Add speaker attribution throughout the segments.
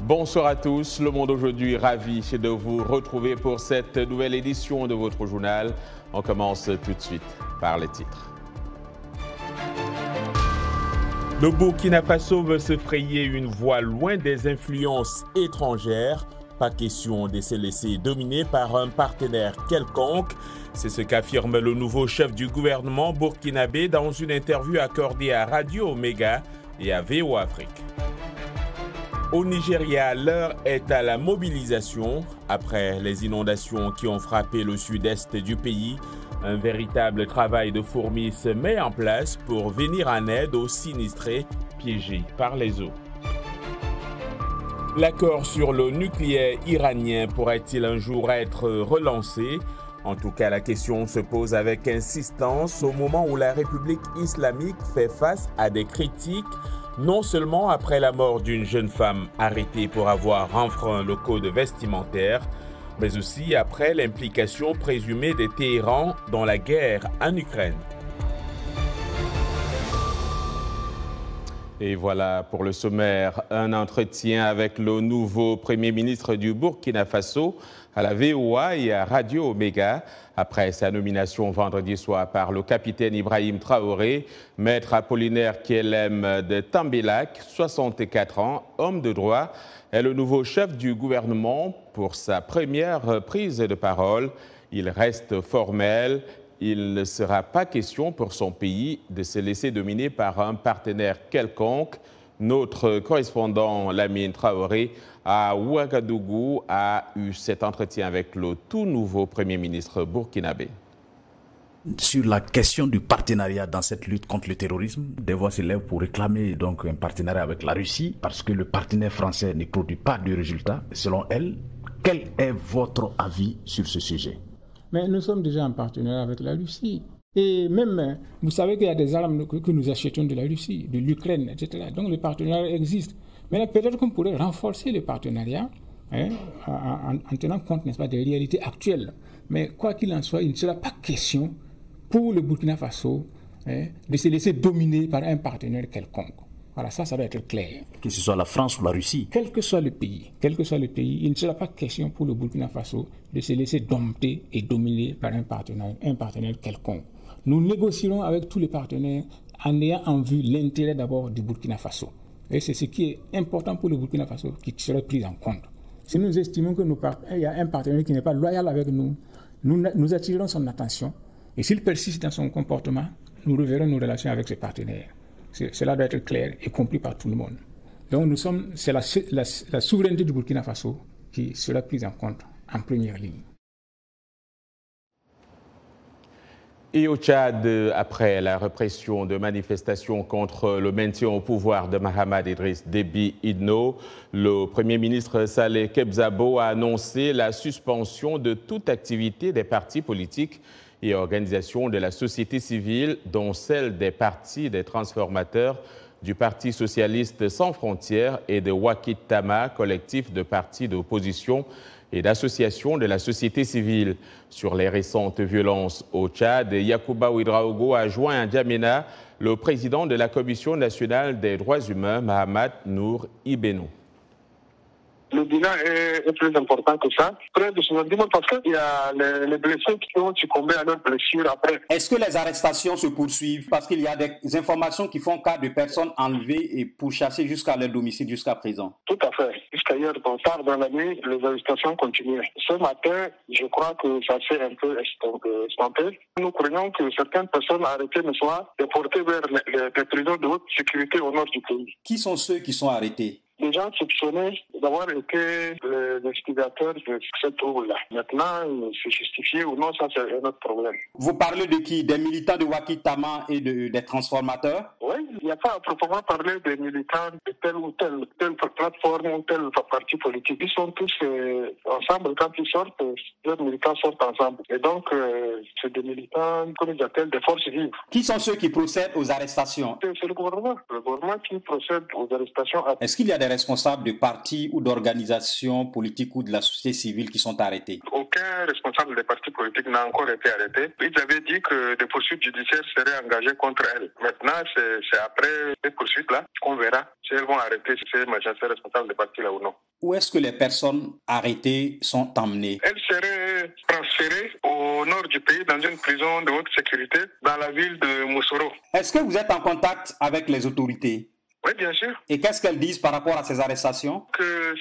Speaker 1: Bonsoir à tous, Le Monde aujourd'hui, ravi de vous retrouver pour cette nouvelle édition de votre journal. On commence tout de suite par les titres. Le Burkina Faso veut se frayer une voie loin des influences étrangères. Pas question de se laisser dominer par un partenaire quelconque. C'est ce qu'affirme le nouveau chef du gouvernement burkinabé dans une interview accordée à Radio Omega et à VOA Afrique. Au Nigeria, l'heure est à la mobilisation. Après les inondations qui ont frappé le sud-est du pays, un véritable travail de fourmi se met en place pour venir en aide aux sinistrés piégés par les eaux. L'accord sur le nucléaire iranien pourrait-il un jour être relancé ? En tout cas, la question se pose avec insistance au moment où la République islamique fait face à des critiques, non seulement après la mort d'une jeune femme arrêtée pour avoir enfreint le code vestimentaire, mais aussi après l'implication présumée de Téhéran dans la guerre en Ukraine. Et voilà pour le sommaire, un entretien avec le nouveau Premier ministre du Burkina Faso à la VOA et à Radio Omega. Après sa nomination vendredi soir par le capitaine Ibrahim Traoré, maître Apollinaire Kielem de Tambilac, 64 ans, homme de droit, est le nouveau chef du gouvernement pour sa première prise de parole. Il reste formel. Il ne sera pas question pour son pays de se laisser dominer par un partenaire quelconque. Notre correspondant Lamine Traoré à Ouagadougou a eu cet entretien avec le tout nouveau Premier ministre burkinabé.
Speaker 2: Sur la question du partenariat dans cette lutte contre le terrorisme, des voix s'élèvent pour réclamer donc un partenariat avec la Russie parce que le partenaire français ne produit pas de résultats. Selon elle, quel est votre avis sur ce sujet ?
Speaker 3: Mais nous sommes déjà en partenariat avec la Russie. Et même, vous savez qu'il y a des armes que nous achetons de la Russie, de l'Ukraine, etc. Donc le partenariat existe. Mais peut-être qu'on pourrait renforcer le partenariat en tenant compte, n'est-ce pas, des réalités actuelles. Mais quoi qu'il en soit, il ne sera pas question pour le Burkina Faso de se laisser dominer par un partenaire quelconque. Voilà, ça doit être clair.
Speaker 2: Que ce soit la France ou la Russie.
Speaker 3: Quel que soit le pays, il ne sera pas question pour le Burkina Faso de se laisser dompter et dominer par un partenaire quelconque. Nous négocierons avec tous les partenaires en ayant en vue l'intérêt d'abord du Burkina Faso. Et c'est ce qui est important pour le Burkina Faso qui serait pris en compte. Si nous estimons qu'il y a un partenaire qui n'est pas loyal avec nous, nous attirerons son attention. Et s'il persiste dans son comportement, nous reverrons nos relations avec ce partenaire. Cela doit être clair et compris par tout le monde. Donc c'est la souveraineté du Burkina Faso qui sera prise en compte en première ligne.
Speaker 1: Et au Tchad, après la répression de manifestations contre le maintien au pouvoir de Mahamad Idriss Déby Itno, le Premier ministre Saleh Kebzabo a annoncé la suspension de toute activité des partis politiques et organisations de la société civile, dont celle des partis des transformateurs du Parti socialiste sans frontières et de Wakit Tama, collectif de partis d'opposition et d'associations de la société civile. Sur les récentes violences au Tchad, Yacouba Ouedraogo a joint à N'Djamena le président de la Commission nationale des droits humains, Mahamat Nour Ibeno.
Speaker 4: Le bilan est plus important que ça. Près de 70 parce qu'il y a les blessés qui ont succombé à leurs blessures après.
Speaker 5: Est-ce que les arrestations se poursuivent parce qu'il y a des informations qui font cas de personnes enlevées et pourchassées jusqu'à leur domicile jusqu'à présent?
Speaker 4: Tout à fait. Jusqu'à hier, tard dans la nuit, les arrestations continuaient. Ce matin, je crois que ça s'est un peu estompé. Nous craignons que certaines personnes arrêtées ne soient déportées vers les prisons de haute sécurité au nord du pays.
Speaker 5: Qui sont ceux qui sont arrêtés?
Speaker 4: Les gens soupçonnés d'avoir été les instigateurs de ce trouble-là. Maintenant, c'est justifié ou non, ça c'est un autre problème.
Speaker 5: Vous parlez de qui? Des militants de Wakit Tama et des transformateurs?
Speaker 4: Oui, il n'y a pas à proprement parler des militants de telle ou telle plateforme ou tel parti politique. Ils sont tous ensemble. Quand ils sortent, les militants sortent ensemble. Et donc, c'est des militants, comme ils appellent, des forces vives.
Speaker 5: Qui sont ceux qui procèdent aux arrestations?
Speaker 4: C'est le gouvernement. Le gouvernement qui procède aux arrestations.
Speaker 5: Est-ce qu'il y a des des responsables de partis ou d'organisations politiques ou de la société civile qui sont arrêtés?
Speaker 4: Aucun responsable des partis politiques n'a encore été arrêté. Ils avaient dit que des poursuites judiciaires seraient engagées contre elles. Maintenant, c'est après ces poursuites-là qu'on verra si elles vont arrêter ces magistrats responsables des partis là ou non.
Speaker 5: Où est-ce que les personnes arrêtées sont emmenées?
Speaker 4: Elles seraient transférées au nord du pays dans une prison de haute sécurité dans la ville de Moussoro.
Speaker 5: Est-ce que vous êtes en contact avec les autorités?
Speaker 4: Oui, bien sûr.
Speaker 5: Et qu'est-ce qu'elles disent par rapport à ces arrestations?
Speaker 4: Que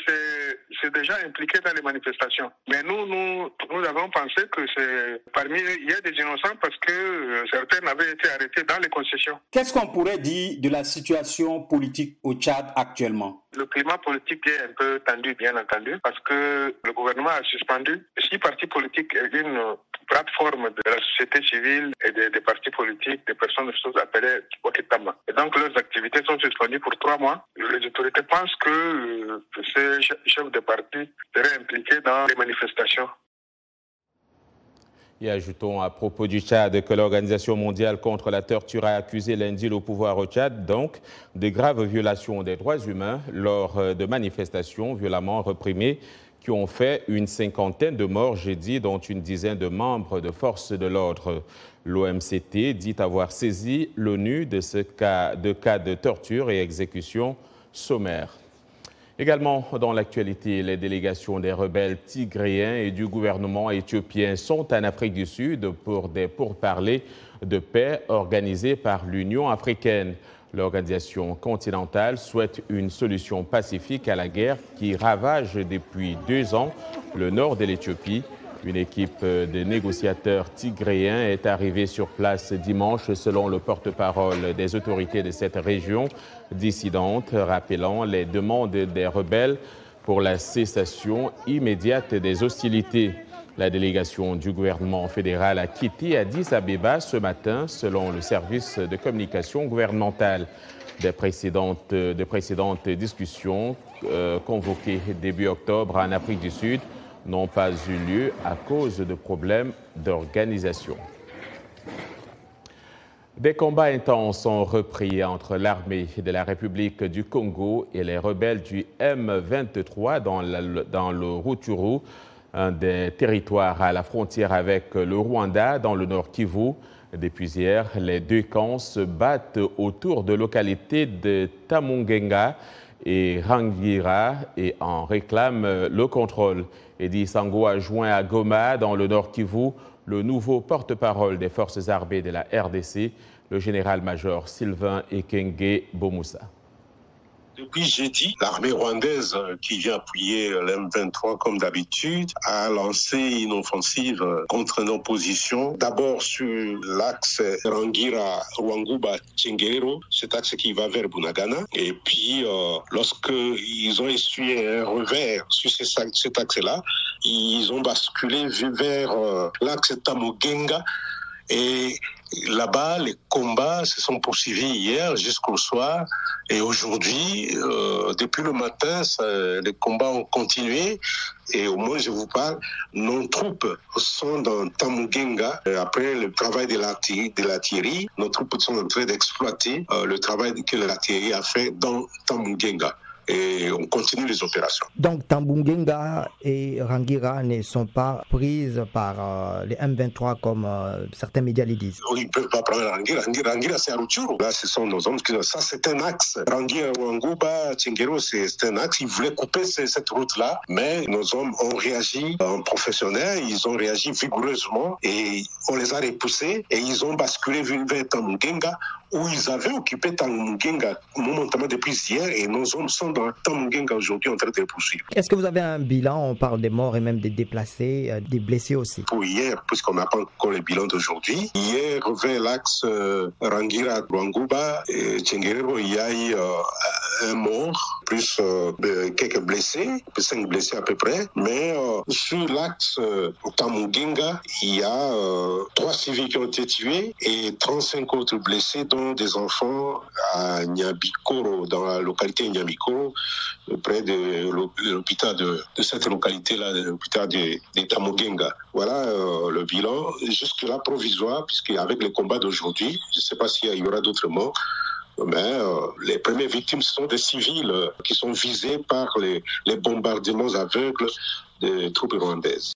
Speaker 4: c'est déjà impliqué dans les manifestations. Mais nous avons pensé que il y a des innocents parce que certains avaient été arrêtés dans les concessions.
Speaker 5: Qu'est-ce qu'on pourrait dire de la situation politique au Tchad actuellement?
Speaker 4: Le climat politique est un peu tendu, bien entendu, parce que le gouvernement a suspendu 6 partis politiques et une plateforme de la société civile et des partis politiques, des personnes appelées Wakitama. Et donc leurs activités sont suspendues pour 3 mois. Les autorités pensent que ces chefs de parti seraient impliqués dans les manifestations.
Speaker 1: Et ajoutons à propos du Tchad que l'Organisation mondiale contre la torture a accusé lundi le pouvoir au Tchad donc de graves violations des droits humains lors de manifestations violemment réprimées qui ont fait une 50aine de morts jeudi, dont une dizaine de membres de forces de l'ordre. L'OMCT dit avoir saisi l'ONU de cas de torture et exécution sommaire. Également dans l'actualité, les délégations des rebelles tigréens et du gouvernement éthiopien sont en Afrique du Sud pour des pourparlers de paix organisés par l'Union africaine. L'organisation continentale souhaite une solution pacifique à la guerre qui ravage depuis 2 ans le nord de l'Éthiopie. Une équipe de négociateurs tigréens est arrivée sur place dimanche, selon le porte-parole des autorités de cette région dissidente, rappelant les demandes des rebelles pour la cessation immédiate des hostilités. La délégation du gouvernement fédéral a quitté Addis Abeba ce matin, selon le service de communication gouvernemental. Des précédentes discussions convoquées début octobre en Afrique du Sud n'ont pas eu lieu à cause de problèmes d'organisation. Des combats intenses ont repris entre l'armée de la République du Congo et les rebelles du M23 dans le Rutshuru, un des territoires à la frontière avec le Rwanda dans le nord Kivu. Depuis hier, les 2 camps se battent autour de localités de Tamungenga et Rangira et en réclament le contrôle. Edi Sango a joint à Goma, dans le nord Kivu, le nouveau porte-parole des forces armées de la RDC, le général-major Sylvain Ekenge Bomoussa.
Speaker 6: Depuis jeudi, l'armée rwandaise qui vient appuyer l'M23 comme d'habitude a lancé une offensive contre nos positions. D'abord sur l'axe Rangira-Rwanguba-Tchengerero, cet axe qui va vers Bunagana. Et puis, lorsqu'ils ont essuyé un revers sur cet axe-là, ils ont basculé vers l'axe Tamugenga. Et là-bas, les combats se sont poursuivis hier jusqu'au soir. Et aujourd'hui, depuis le matin, les combats ont continué. Et au moins, je vous parle, nos troupes sont dans Tamugenga. Après le travail de l'artillerie, nos troupes sont en train d'exploiter le travail que l'artillerie a fait dans Tamugenga. Et on continue les opérations.
Speaker 7: Donc Tamungenga et Rangira ne sont pas prises par les M23 comme certains médias le disent.
Speaker 6: Ils ne peuvent pas prendre Rangira. Rangira, c'est à Rutshuru. Là, ce sont nos hommes. Ça, c'est un axe. Rangira, Rwanguba, Tchengero, c'est un axe. Ils voulaient couper cette route-là, mais nos hommes ont réagi en professionnels. Ils ont réagi vigoureusement et on les a repoussés et ils ont basculé vers Tamungenga où ils avaient occupé Tamungenga momentanément depuis hier et nos hommes sont dans Tamungenga aujourd'hui en train de les poursuivre.
Speaker 7: Est-ce que vous avez un bilan? On parle des morts et même des déplacés, des blessés aussi.
Speaker 6: Pour hier, puisqu'on n'a pas encore le bilan d'aujourd'hui, hier vers l'axe Rangira, Rwanguba et Tchengerero, il y a eu un mort, plus quelques blessés, 5 blessés à peu près. Mais sur l'axe Tamungenga, il y a 3 civils qui ont été tués et 35 autres blessés, dont des enfants à Nyabikoro, dans la localité Nyabikoro, près de l'hôpital de cette localité-là, l'hôpital de Tamugenga. Voilà le bilan, jusque-là provisoire, puisqu'avec les combats d'aujourd'hui, je ne sais pas s'il y aura d'autres morts, Mais les premières victimes sont des civils qui sont visés par les bombardements aveugles des troupes rwandaises.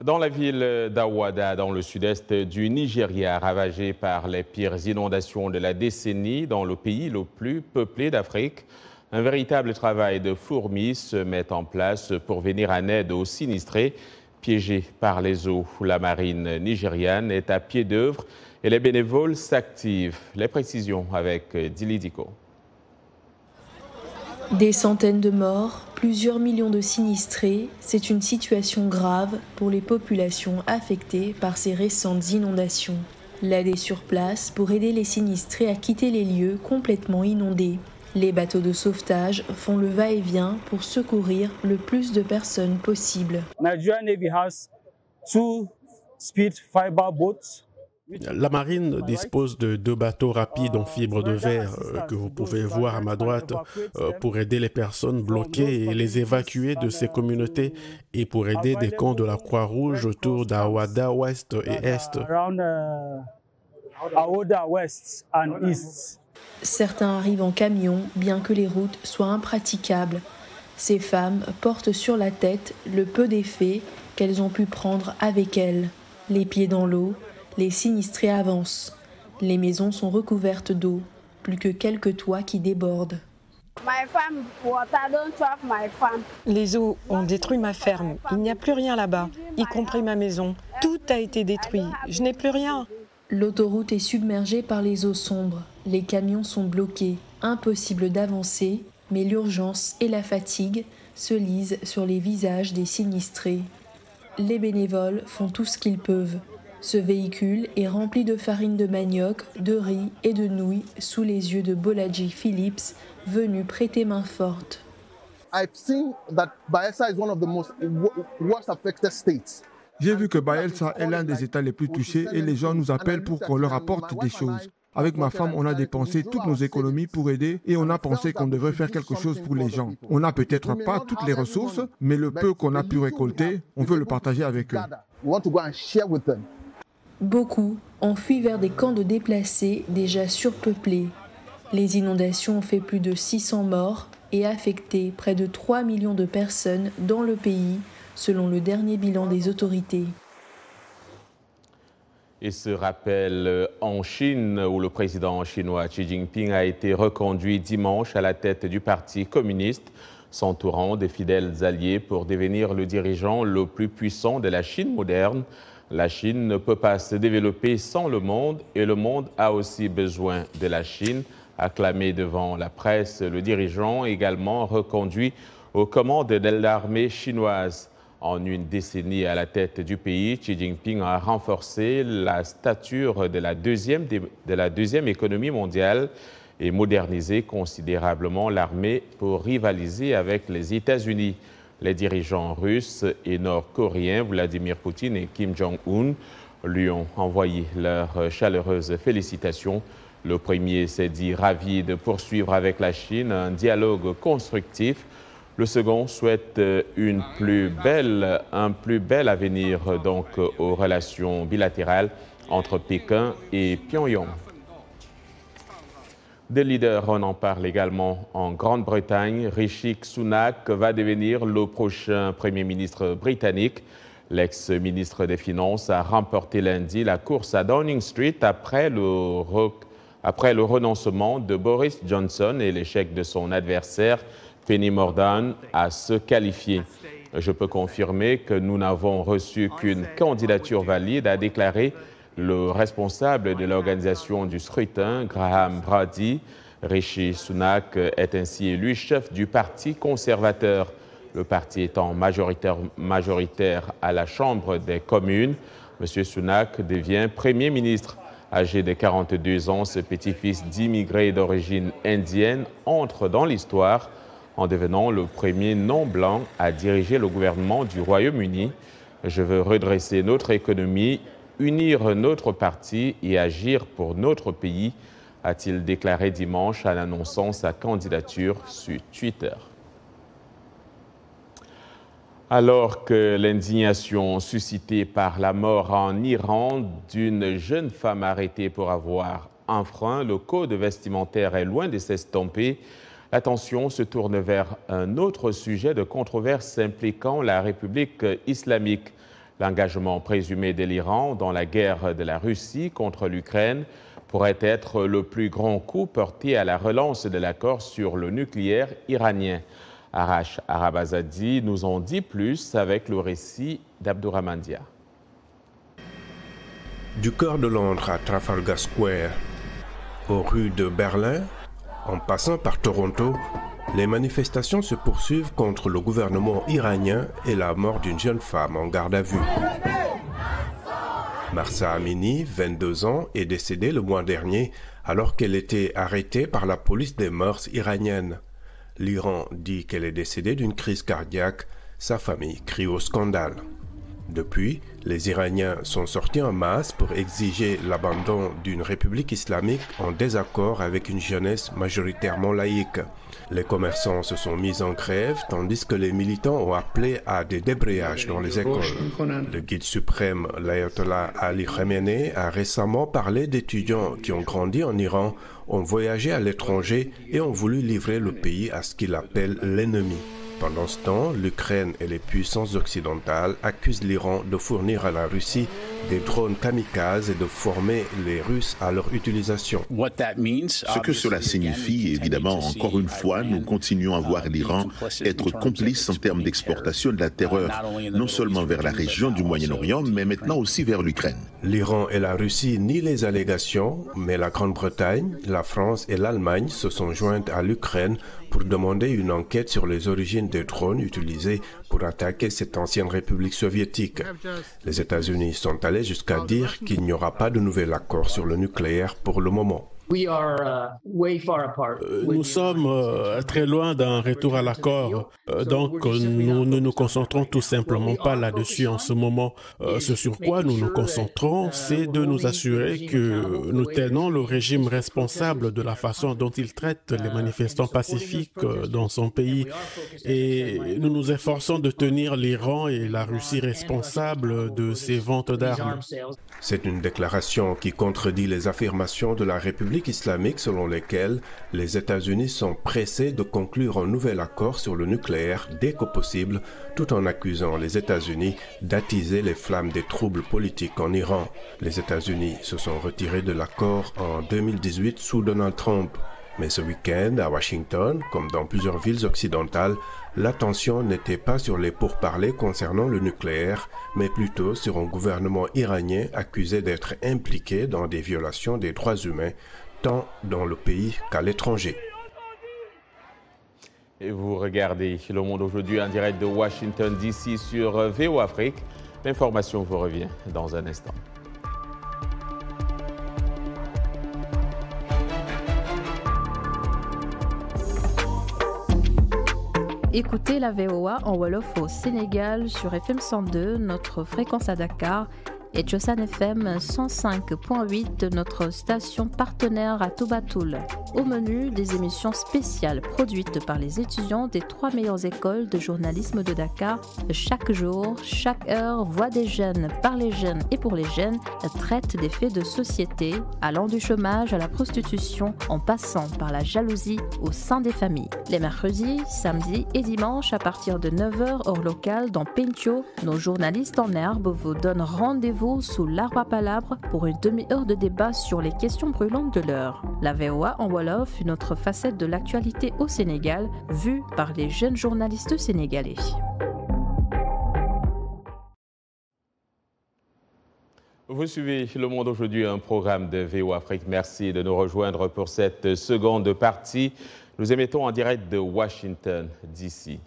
Speaker 1: Dans la ville d'Awada, dans le sud-est du Nigeria, ravagée par les pires inondations de la décennie, dans le pays le plus peuplé d'Afrique, un véritable travail de fourmi se met en place pour venir en aide aux sinistrés piégés par les eaux. La marine nigériane est à pied d'œuvre et les bénévoles s'activent. Les précisions avec Dili Diko.
Speaker 8: Des centaines de morts, plusieurs millions de sinistrés, c'est une situation grave pour les populations affectées par ces récentes inondations. L'aide est sur place pour aider les sinistrés à quitter les lieux complètement inondés. Les bateaux de sauvetage font le va-et-vient pour secourir le plus de personnes possible.
Speaker 9: Nigerian Navy has 2 speed fiber boats.
Speaker 10: La marine dispose de 2 bateaux rapides en fibre de verre que vous pouvez voir à ma droite pour aider les personnes bloquées et les évacuer de ces communautés et pour aider des camps de la Croix-Rouge autour d'Awada Ouest et Est.
Speaker 8: Certains arrivent en camion, bien que les routes soient impraticables. Ces femmes portent sur la tête le peu d'effets qu'elles ont pu prendre avec elles. Les pieds dans l'eau, les sinistrés avancent. Les maisons sont recouvertes d'eau, plus que quelques toits qui débordent.
Speaker 11: Les eaux ont détruit ma ferme. Il n'y a plus rien là-bas, y compris ma maison. Tout a été détruit. Je n'ai plus rien.
Speaker 8: L'autoroute est submergée par les eaux sombres. Les camions sont bloqués. Impossible d'avancer, mais l'urgence et la fatigue se lisent sur les visages des sinistrés. Les bénévoles font tout ce qu'ils peuvent. Ce véhicule est rempli de farine de manioc, de riz et de nouilles sous les yeux de Bolaji Phillips, venu prêter main forte.
Speaker 12: J'ai vu que Bayelsa est l'un des États les plus touchés et les gens nous appellent pour qu'on leur apporte des choses. Avec ma femme, on a dépensé toutes nos économies pour aider et on a pensé qu'on devrait faire quelque chose pour les gens. On n'a peut-être pas toutes les ressources, mais le peu qu'on a pu récolter, on veut le partager avec eux.
Speaker 8: Beaucoup ont fui vers des camps de déplacés déjà surpeuplés. Les inondations ont fait plus de 600 morts et affecté près de 3 millions de personnes dans le pays, selon le dernier bilan des autorités.
Speaker 1: Et ce rappel en Chine, où le président chinois Xi Jinping a été reconduit dimanche à la tête du Parti communiste, s'entourant de fidèles alliés pour devenir le dirigeant le plus puissant de la Chine moderne. La Chine ne peut pas se développer sans le monde et le monde a aussi besoin de la Chine. Acclamé devant la presse, le dirigeant également reconduit aux commandes de l'armée chinoise. En une décennie à la tête du pays, Xi Jinping a renforcé la stature de la deuxième économie mondiale et modernisé considérablement l'armée pour rivaliser avec les États-Unis. Les dirigeants russes et nord-coréens Vladimir Poutine et Kim Jong-un lui ont envoyé leurs chaleureuses félicitations. Le premier s'est dit ravi de poursuivre avec la Chine un dialogue constructif. Le second souhaite un plus bel avenir donc aux relations bilatérales entre Pékin et Pyongyang. Des leaders, on en parle également en Grande-Bretagne. Rishi Sunak va devenir le prochain Premier ministre britannique. L'ex-ministre des Finances a remporté lundi la course à Downing Street après le renoncement de Boris Johnson et l'échec de son adversaire Penny Mordaunt à se qualifier. Je peux confirmer que nous n'avons reçu qu'une candidature valide, a déclaré le responsable de l'organisation du scrutin, Graham Brady. Rishi Sunak est ainsi élu chef du Parti conservateur. Le parti étant majoritaire à la Chambre des communes, M. Sunak devient Premier ministre. Âgé de 42 ans, ce petit-fils d'immigrés d'origine indienne entre dans l'histoire en devenant le premier non-blanc à diriger le gouvernement du Royaume-Uni. Je veux redresser notre économie, unir notre parti et agir pour notre pays, a-t-il déclaré dimanche en annonçant sa candidature sur Twitter. Alors que l'indignation suscitée par la mort en Iran d'une jeune femme arrêtée pour avoir enfreint le code vestimentaire est loin de s'estomper. L'attention se tourne vers un autre sujet de controverse impliquant la République islamique. L'engagement présumé de l'Iran dans la guerre de la Russie contre l'Ukraine pourrait être le plus grand coup porté à la relance de l'accord sur le nucléaire iranien. Arash Arabazadi nous en dit plus avec le récit d'Abdourahmane Dia.
Speaker 13: Du cœur de Londres à Trafalgar Square, aux rues de Berlin, en passant par Toronto, les manifestations se poursuivent contre le gouvernement iranien et la mort d'une jeune femme en garde à vue. Mahsa Amini, 22 ans, est décédée le mois dernier alors qu'elle était arrêtée par la police des mœurs iraniennes. L'Iran dit qu'elle est décédée d'une crise cardiaque. Sa famille crie au scandale. Depuis, les Iraniens sont sortis en masse pour exiger l'abandon d'une république islamique en désaccord avec une jeunesse majoritairement laïque. Les commerçants se sont mis en grève tandis que les militants ont appelé à des débrayages dans les écoles. Le guide suprême, l'ayatollah Ali Khamenei, a récemment parlé d'étudiants qui ont grandi en Iran, ont voyagé à l'étranger et ont voulu livrer le pays à ce qu'il appelle l'ennemi. Pendant ce temps, l'Ukraine et les puissances occidentales accusent l'Iran de fournir à la Russie des drones kamikazes et de former les Russes à leur utilisation.
Speaker 14: Ce que cela signifie, évidemment, encore une fois, nous continuons à voir l'Iran être complice en termes d'exportation de la terreur, non seulement vers la région du Moyen-Orient, mais maintenant aussi vers l'Ukraine.
Speaker 13: L'Iran et la Russie nient les allégations, mais la Grande-Bretagne, la France et l'Allemagne se sont jointes à l'Ukraine pour demander une enquête sur les origines des drones utilisés pour attaquer cette ancienne république soviétique. Les États-Unis sont allés jusqu'à dire qu'il n'y aura pas de nouvel accord sur le nucléaire pour le moment.
Speaker 10: Nous sommes très loin d'un retour à l'accord, donc nous ne nous concentrons tout simplement pas là-dessus en ce moment. Ce sur quoi nous nous concentrons, c'est de nous assurer que nous tenons le régime responsable de la façon dont il traite les manifestants pacifiques dans son pays et nous nous efforçons de tenir l'Iran et la Russie responsables de ces ventes d'armes.
Speaker 13: C'est une déclaration qui contredit les affirmations de la République islamique selon lesquelles les États-Unis sont pressés de conclure un nouvel accord sur le nucléaire dès que possible, tout en accusant les États-Unis d'attiser les flammes des troubles politiques en Iran. Les États-Unis se sont retirés de l'accord en 2018 sous Donald Trump. Mais ce week-end, à Washington, comme dans plusieurs villes occidentales, l'attention n'était pas sur les pourparlers concernant le nucléaire, mais plutôt sur un gouvernement iranien accusé d'être impliqué dans des violations des droits humains, tant dans le pays qu'à l'étranger.
Speaker 1: Et vous regardez Le Monde aujourd'hui en direct de Washington DC sur VO Afrique. L'information vous revient dans un instant.
Speaker 15: Écoutez la VOA en Wolof au Sénégal sur FM 102, notre fréquence à Dakar, et Josan FM 105.8, notre station partenaire à Toubatoul. Au menu, des émissions spéciales produites par les étudiants des 3 meilleures écoles de journalisme de Dakar. Chaque jour, chaque heure, Voix des jeunes, par les jeunes et pour les jeunes, traite des faits de société, allant du chômage à la prostitution, en passant par la jalousie au sein des familles. Les mercredis, samedis et dimanches, à partir de 9h heure locale dans Pentio, nos journalistes en herbe vous donnent rendez-vous sous l'arbre à palabres pour une demi-heure de débat sur les questions brûlantes de l'heure. La VOA en Wolof, une autre facette de l'actualité au Sénégal, vue par les jeunes journalistes sénégalais.
Speaker 1: Vous suivez Le Monde aujourd'hui, un programme de VO Afrique. Merci de nous rejoindre pour cette seconde partie. Nous émettons en direct de Washington, D.C.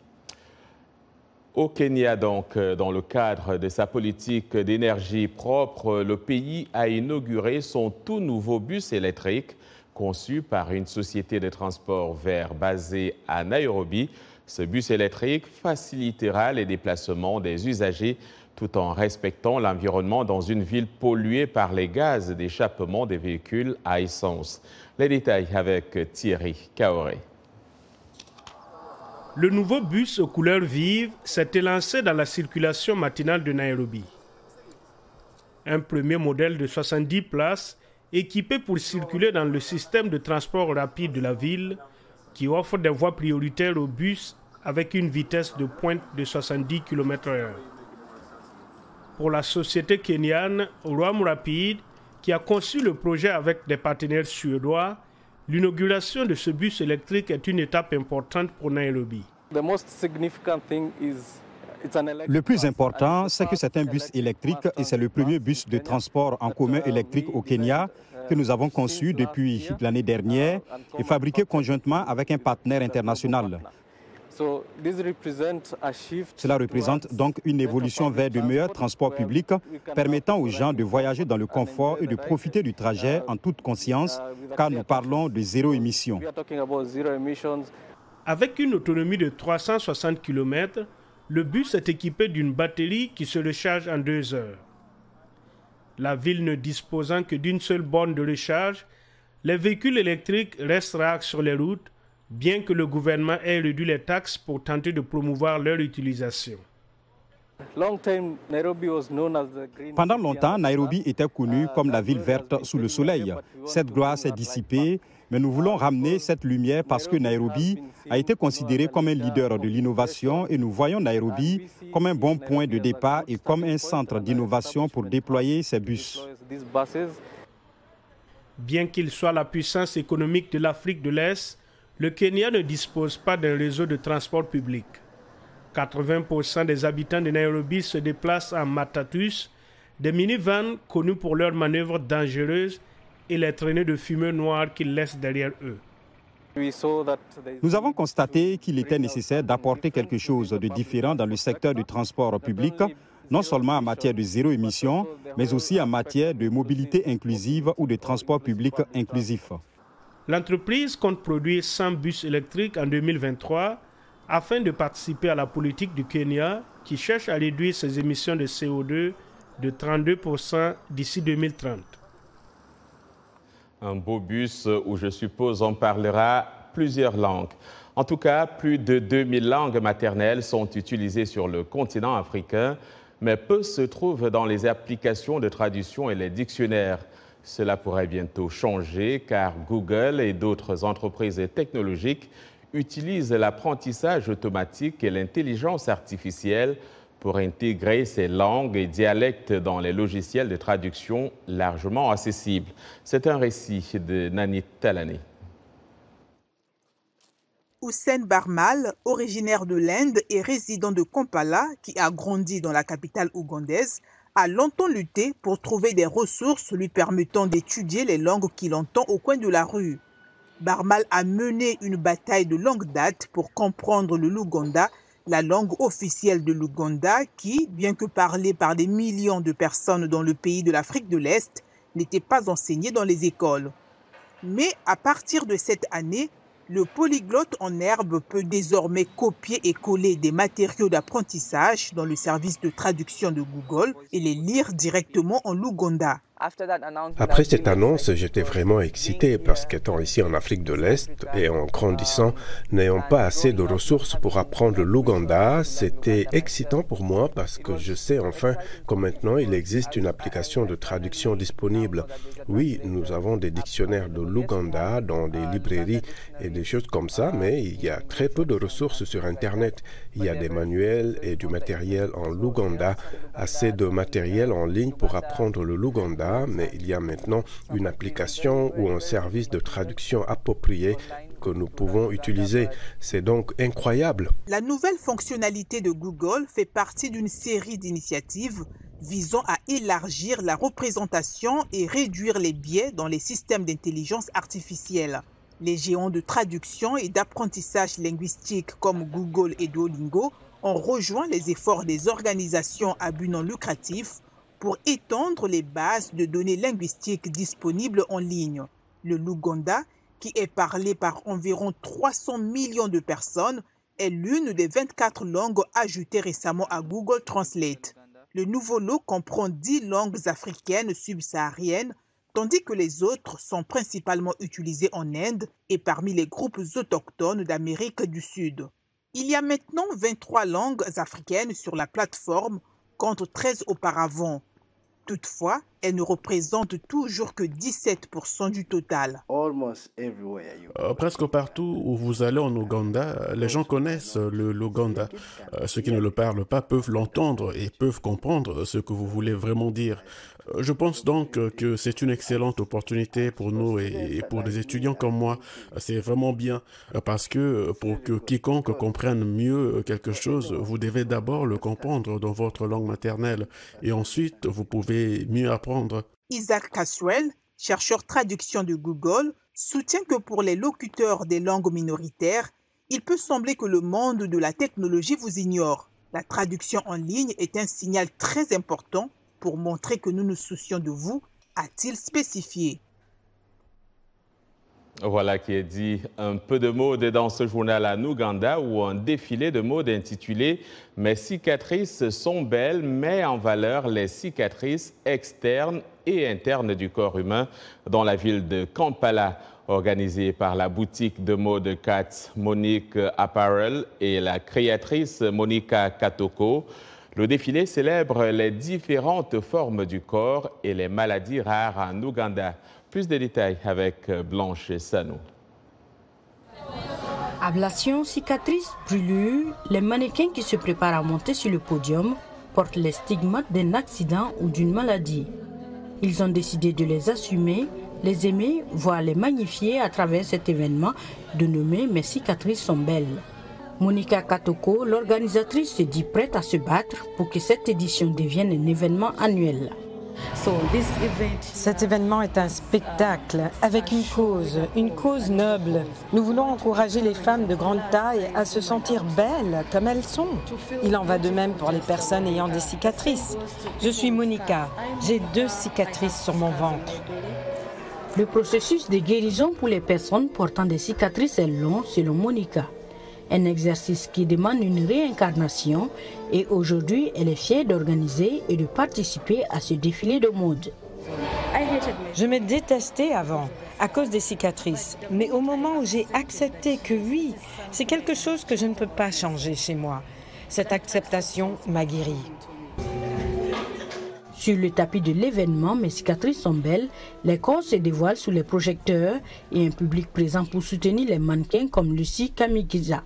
Speaker 1: Au Kenya, donc, dans le cadre de sa politique d'énergie propre, le pays a inauguré son tout nouveau bus électrique conçu par une société de transport vert basée à Nairobi. Ce bus électrique facilitera les déplacements des usagers tout en respectant l'environnement dans une ville polluée par les gaz d'échappement des véhicules à essence. Les détails avec Thierry Kaoré.
Speaker 16: Le nouveau bus aux couleurs vives s'est élancé dans la circulation matinale de Nairobi. Un premier modèle de 70 places équipés pour circuler dans le système de transport rapide de la ville qui offre des voies prioritaires aux bus avec une vitesse de pointe de 70 km/h. Pour la société kenyane Rwam Rapid, qui a conçu le projet avec des partenaires suédois, l'inauguration de ce bus électrique est une étape importante pour Nairobi.
Speaker 17: Le plus important, c'est que c'est un bus électrique et c'est le premier bus de transport en commun électrique au Kenya que nous avons conçu depuis l'année dernière et fabriqué conjointement avec un partenaire international. Cela représente donc une évolution vers de meilleurs transports publics permettant aux gens de voyager dans le confort et de profiter du trajet en toute conscience car nous parlons de zéro émission.
Speaker 16: Avec une autonomie de 360 km, le bus est équipé d'une batterie qui se recharge en 2 heures. La ville ne disposant que d'une seule borne de recharge, les véhicules électriques restent rares sur les routes, bien que le gouvernement ait réduit les taxes pour tenter de promouvoir leur utilisation.
Speaker 17: Pendant longtemps, Nairobi était connue comme la ville verte sous le soleil. Cette gloire s'est dissipée, mais nous voulons ramener cette lumière parce que Nairobi a été considéré comme un leader de l'innovation et nous voyons Nairobi comme un bon point de départ et comme un centre d'innovation pour déployer ces bus.
Speaker 16: Bien qu'il soit la puissance économique de l'Afrique de l'Est, le Kenya ne dispose pas d'un réseau de transport public. 80% des habitants de Nairobi se déplacent en matatus, des minivans connus pour leurs manœuvres dangereuses et les traînées de fumée noire qu'ils laissent derrière eux.
Speaker 17: Nous avons constaté qu'il était nécessaire d'apporter quelque chose de différent dans le secteur du transport public, non seulement en matière de zéro émission, mais aussi en matière de mobilité inclusive ou de transport public inclusif.
Speaker 16: L'entreprise compte produire 100 bus électriques en 2023 afin de participer à la politique du Kenya qui cherche à réduire ses émissions de CO2 de 32% d'ici 2030.
Speaker 1: Un beau bus où je suppose on parlera plusieurs langues. En tout cas, plus de 2000 langues maternelles sont utilisées sur le continent africain, mais peu se trouvent dans les applications de traduction et les dictionnaires. Cela pourrait bientôt changer car Google et d'autres entreprises technologiques utilisent l'apprentissage automatique et l'intelligence artificielle pour intégrer ces langues et dialectes dans les logiciels de traduction largement accessibles. C'est un récit de Nani Talani.
Speaker 18: Hussein Barmal, originaire de l'Inde et résident de Kampala, qui a grandi dans la capitale ougandaise, a longtemps lutté pour trouver des ressources lui permettant d'étudier les langues qu'il entend au coin de la rue. Barmal a mené une bataille de longue date pour comprendre le Luganda, la langue officielle de l'Ouganda qui, bien que parlée par des millions de personnes dans le pays de l'Afrique de l'Est, n'était pas enseignée dans les écoles. Mais à partir de cette année, le polyglotte en herbe peut désormais copier et coller des matériaux d'apprentissage dans le service de traduction de Google et les lire directement en Luganda.
Speaker 13: Après cette annonce, j'étais vraiment excité parce qu'étant ici en Afrique de l'Est et en grandissant, n'ayant pas assez de ressources pour apprendre l'Ouganda, c'était excitant pour moi parce que je sais enfin que maintenant il existe une application de traduction disponible. Oui, nous avons des dictionnaires de l'Ouganda dans des librairies et des choses comme ça, mais il y a très peu de ressources sur Internet. Il y a des manuels et du matériel en Luganda, assez de matériel en ligne pour apprendre le Luganda, mais il y a maintenant une application ou un service de traduction approprié que nous pouvons utiliser. C'est donc incroyable.
Speaker 18: La nouvelle fonctionnalité de Google fait partie d'une série d'initiatives visant à élargir la représentation et réduire les biais dans les systèmes d'intelligence artificielle. Les géants de traduction et d'apprentissage linguistique comme Google et Duolingo ont rejoint les efforts des organisations à but non lucratif pour étendre les bases de données linguistiques disponibles en ligne. Le Luganda, qui est parlé par environ 300 millions de personnes, est l'une des 24 langues ajoutées récemment à Google Translate. Le nouveau lot comprend 10 langues africaines subsahariennes, tandis que les autres sont principalement utilisées en Inde et parmi les groupes autochtones d'Amérique du Sud. Il y a maintenant 23 langues africaines sur la plateforme, contre 13 auparavant. Toutefois, elles ne représentent toujours que 17% du total.
Speaker 10: Presque partout où vous allez en Ouganda, les gens connaissent l'Ouganda. Ceux qui ne le parlent pas peuvent l'entendre et peuvent comprendre ce que vous voulez vraiment dire. Je pense donc que c'est une excellente opportunité pour nous et pour des étudiants comme moi. C'est vraiment bien parce que pour que quiconque comprenne mieux quelque chose, vous devez d'abord le comprendre dans votre langue maternelle et ensuite vous pouvez mieux apprendre.
Speaker 18: Isaac Caswell, chercheur traduction de Google, soutient que pour les locuteurs des langues minoritaires, il peut sembler que le monde de la technologie vous ignore. La traduction en ligne est un signal très important pour montrer que nous nous soucions de vous, a-t-il spécifié.
Speaker 1: Voilà qui est dit. Un peu de mode dans ce journal en Ouganda où un défilé de mode intitulé « Mes cicatrices sont belles » met en valeur les cicatrices externes et internes du corps humain dans la ville de Kampala. Organisé par la boutique de mode Katz Monique Apparel et la créatrice Monica Katoko, le défilé célèbre les différentes formes du corps et les maladies rares en Ouganda. Plus de détails avec Blanche Sanou.
Speaker 19: Ablation, cicatrices, brûlures, les mannequins qui se préparent à monter sur le podium portent les stigmates d'un accident ou d'une maladie. Ils ont décidé de les assumer, les aimer, voire les magnifier à travers cet événement dénommé « Mes cicatrices sont belles ». Monica Katoko, l'organisatrice, se dit prête à se battre pour que cette édition devienne un événement annuel.
Speaker 11: Cet événement est un spectacle avec une cause noble. Nous voulons encourager les femmes de grande taille à se sentir belles comme elles sont. Il en va de même pour les personnes ayant des cicatrices. Je suis Monica, j'ai 2 cicatrices sur mon ventre.
Speaker 19: Le processus de guérison pour les personnes portant des cicatrices est long selon Monica. Un exercice qui demande une réincarnation et aujourd'hui elle est fière d'organiser et de participer à ce défilé de mode.
Speaker 11: Je me détestais avant à cause des cicatrices, mais au moment où j'ai accepté que oui, c'est quelque chose que je ne peux pas changer chez moi, cette acceptation m'a guéri.
Speaker 19: Sur le tapis de l'événement, Mes cicatrices sont belles, les corps se dévoilent sous les projecteurs et un public présent pour soutenir les mannequins comme Lucie Kamikiza.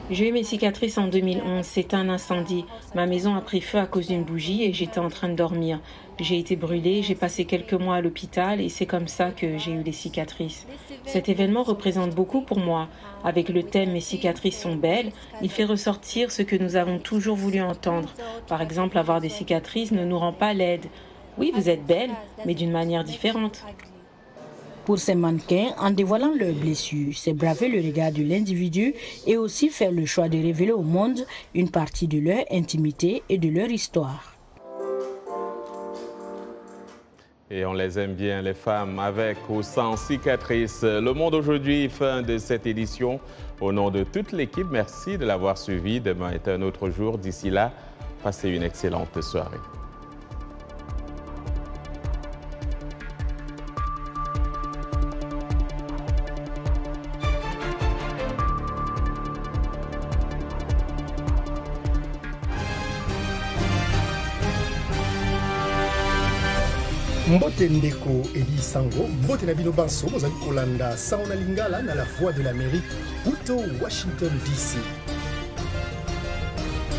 Speaker 20: J'ai eu mes cicatrices en 2011, c'était un incendie. Ma maison a pris feu à cause d'une bougie et j'étais en train de dormir. J'ai été brûlée, j'ai passé quelques mois à l'hôpital et c'est comme ça que j'ai eu les cicatrices. Cet événement représente beaucoup pour moi. Avec le thème « Mes cicatrices sont belles », il fait ressortir ce que nous avons toujours voulu entendre. Par exemple, avoir des cicatrices ne nous rend pas laides. Oui, vous êtes belle, mais d'une manière différente.
Speaker 19: Pour ces mannequins, en dévoilant leurs blessures, c'est braver le regard de l'individu et aussi faire le choix de révéler au monde une partie de leur intimité et de leur histoire.
Speaker 1: Et on les aime bien, les femmes, avec ou sans cicatrices. Le Monde aujourd'hui, fin de cette édition. Au nom de toute l'équipe, merci de l'avoir suivi. Demain est un autre jour. D'ici là, passez une excellente soirée.
Speaker 21: Mbote Ndeko Eli Sango, Mbote Nabino Banso, Mozali Kolanda, Saona Lingala, na la Voix de l'Amérique, Puto, Washington DC.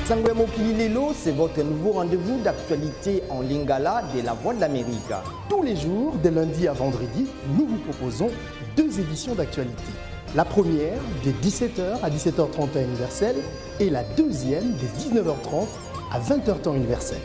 Speaker 22: Sango Mokili Lelo, c'est votre nouveau rendez-vous d'actualité en Lingala de la Voix de l'Amérique.
Speaker 21: Tous les jours, de lundi à vendredi, nous vous proposons 2 éditions d'actualité. La première, de 17h à 17h30 temps universel, et la deuxième, de 19h30 à 20h temps universel.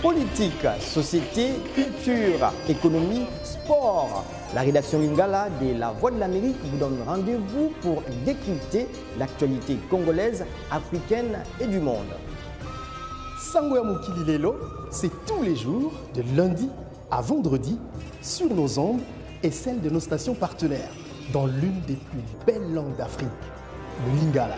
Speaker 22: Politique, société, culture, économie, sport. La rédaction Lingala de la Voix de l'Amérique vous donne rendez-vous pour décrypter l'actualité congolaise, africaine et du monde.
Speaker 21: Sango Mokili Lelo, c'est tous les jours, de lundi à vendredi, sur nos ondes et celles de nos stations partenaires, dans l'une des plus belles langues d'Afrique, le Lingala.